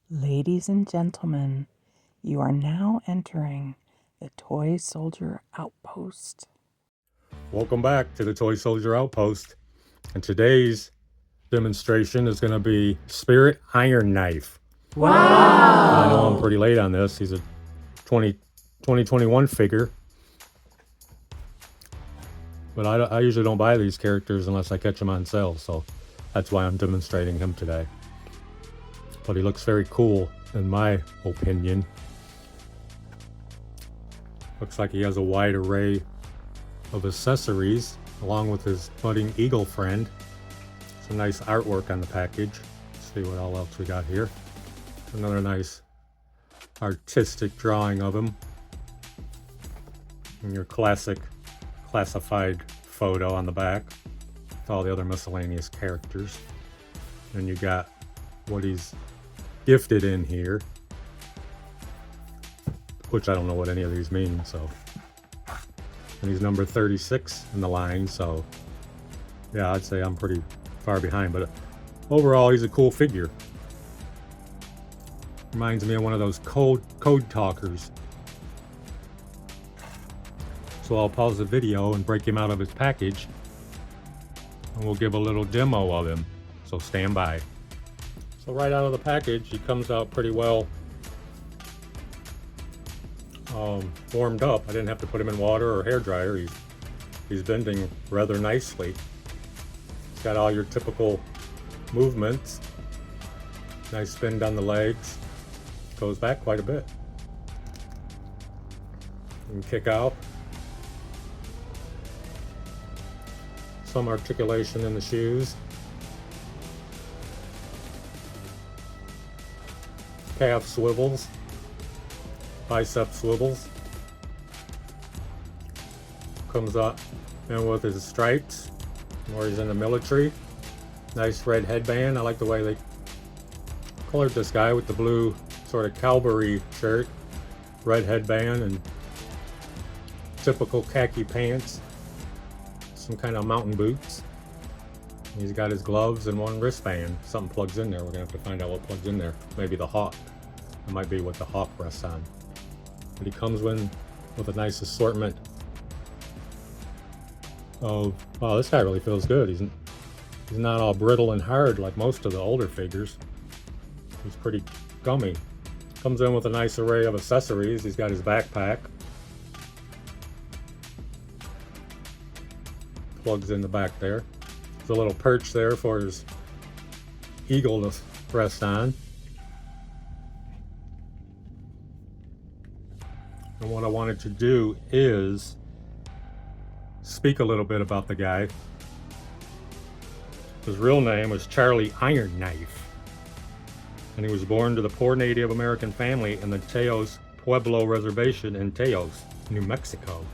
Ladies and gentlemen, you are now entering the Toy Soldier Outpost. Welcome back to the Toy Soldier Outpost. And today's demonstration is going to be Spirit Iron Knife. Wow! I know I'm pretty late on this. He's a 2021 figure. But I usually don't buy these characters unless I catch them on sale, so that's why I'm demonstrating him today. But he looks very cool, in my opinion. Looks like he has a wide array of accessories, along with his budding eagle friend. Some nice artwork on the package. Let's see what all else we got here. Another nice artistic drawing of him. And your classic classified photo on the back with all the other miscellaneous characters. And you got what he's gifted in here, which I don't know what any of these mean, so. And he's number 36 in the line, so yeah, I'd say I'm pretty far behind, but overall he's a cool figure. Reminds me of one of those code talkers. So I'll pause the video and break him out of his package, and we'll give a little demo of him, so stand by. So right out of the package, he comes out pretty well warmed up. I didn't have to put him in water or hair dryer. He's bending rather nicely. He's got all your typical movements. Nice spin down the legs. Goes back quite a bit. You can kick out. Some articulation in the shoes. Calf swivels. Bicep swivels. Comes up and with his stripes, where he's in the military. Nice red headband. I like the way they colored this guy with the blue sort of cavalry shirt, red headband, and typical khaki pants. Some kind of mountain boots. He's got his gloves and one wristband. Something plugs in there. We're gonna have to find out what plugs in there. Maybe the hawk. It might be what the hawk rests on. But he comes in with a nice assortment of, wow, this guy really feels good. He's not all brittle and hard like most of the older figures. He's pretty gummy. Comes in with a nice array of accessories. He's got his backpack. Plugs in the back there. There's a little perch there for his eagle to rest on. And what I wanted to do is speak a little bit about the guy. His real name was Charlie Iron Knife, and he was born to the poor Native American family in the Teos Pueblo Reservation in Teos, New Mexico.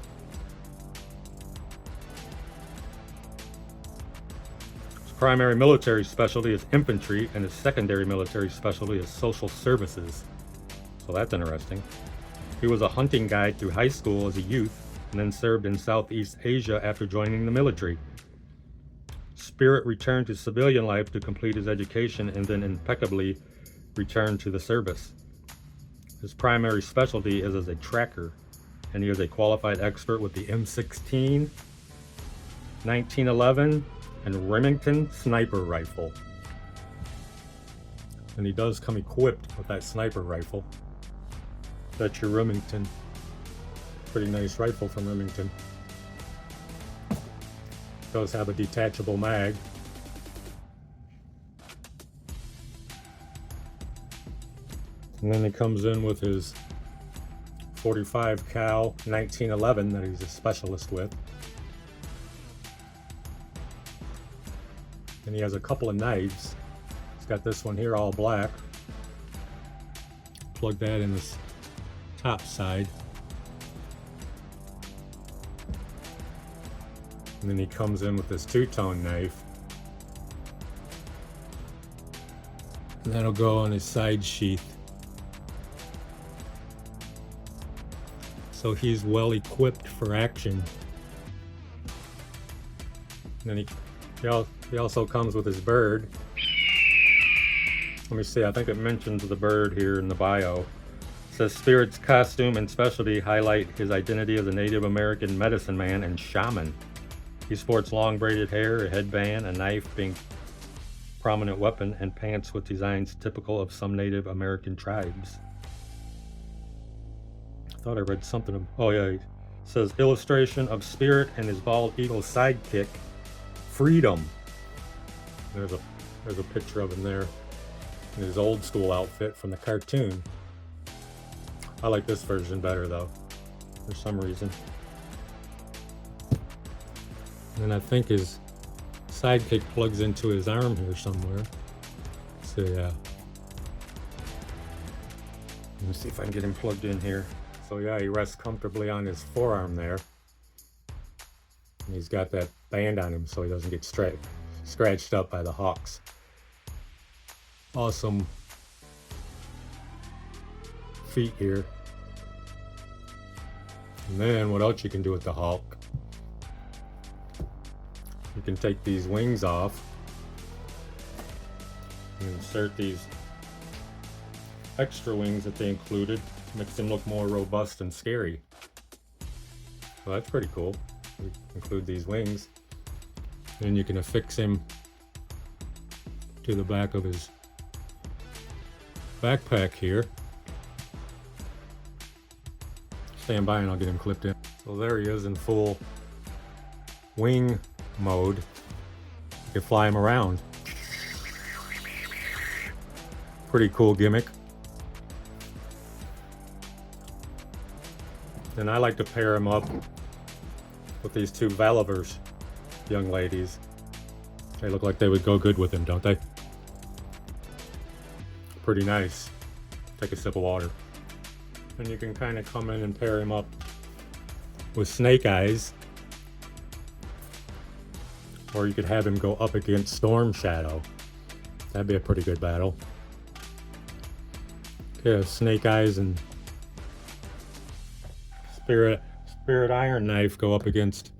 His primary military specialty is infantry, and his secondary military specialty is social services. So that's interesting. He was a hunting guide through high school as a youth, and then served in Southeast Asia after joining the military. Spirit returned to civilian life to complete his education and then impeccably returned to the service. His primary specialty is as a tracker, and he is a qualified expert with the M16, 1911, and Remington sniper rifle. And he does come equipped with that sniper rifle. That's your Remington. Pretty nice rifle from Remington. Does have a detachable mag. And then he comes in with his 45 cal 1911 that he's a specialist with. And he has a couple of knives. He's got this one here all black. Plug that in his top side. And then he comes in with this two-tone knife. And that'll go on his side sheath. So he's well equipped for action. And then he also comes with his bird. Let me see, I think it mentions the bird here in the bio. It says Spirit's costume and specialty highlight his identity as a Native American medicine man and shaman. He sports long braided hair, a headband, a knife being prominent weapon, and pants with designs typical of some Native American tribes. I thought I read something of, oh yeah, it says illustration of Spirit and his bald eagle sidekick, Freedom. There's a picture of him there in his old school outfit from the cartoon. I like this version better though, for some reason. And I think his sidekick plugs into his arm here somewhere. So yeah. Let me see if I can get him plugged in here. So yeah, he rests comfortably on his forearm there. And he's got that band on him so he doesn't get scratched up by the hawks. Awesome feet here. And then what else you can do with the hawk? You can take these wings off and insert these extra wings that they included. Makes them look more robust and scary. Well, that's pretty cool. We include these wings. And you can affix him to the back of his backpack here. Stand by and I'll get him clipped in. So there he is in full wing mode. You can fly him around. Pretty cool gimmick. And I like to pair him up with these two Valivers young ladies. They look like they would go good with him, don't they? Pretty nice. Take a sip of water. And you can kind of come in and pair him up with Snake Eyes. Or you could have him go up against Storm Shadow. That'd be a pretty good battle. Okay, Snake Eyes and Spirit Iron Knife go up against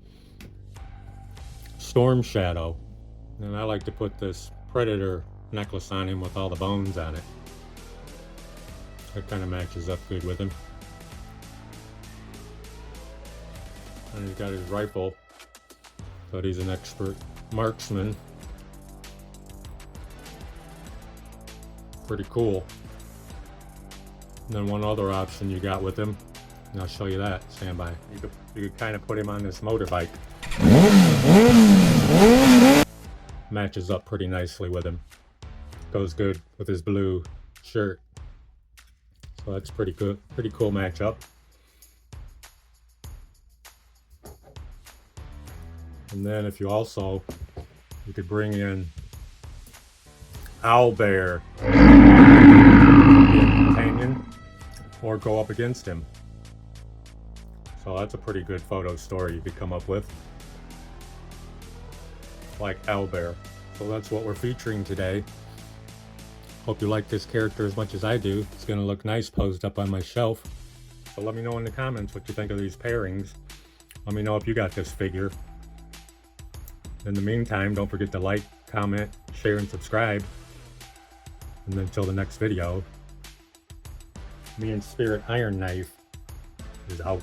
Storm Shadow. And I like to put this Predator necklace on him with all the bones on it. That kind of matches up good with him. And he's got his rifle, but he's an expert marksman. Pretty cool. And then one other option you got with him, and I'll show you that. Stand by. You could kind of put him on this motorbike. Matches up pretty nicely with him. Goes good with his blue shirt. So that's pretty good. Pretty cool matchup. And then if you could bring in Owlbear, companion, or go up against him. So that's a pretty good photo story you could come up with. Like Owlbear. So that's what we're featuring today. Hope you like this character as much as I do. It's going to look nice posed up on my shelf. So let me know in the comments what you think of these pairings. Let me know if you got this figure. In the meantime, don't forget to like, comment, share, and subscribe. And until the next video, me and Spirit Iron Knife is out.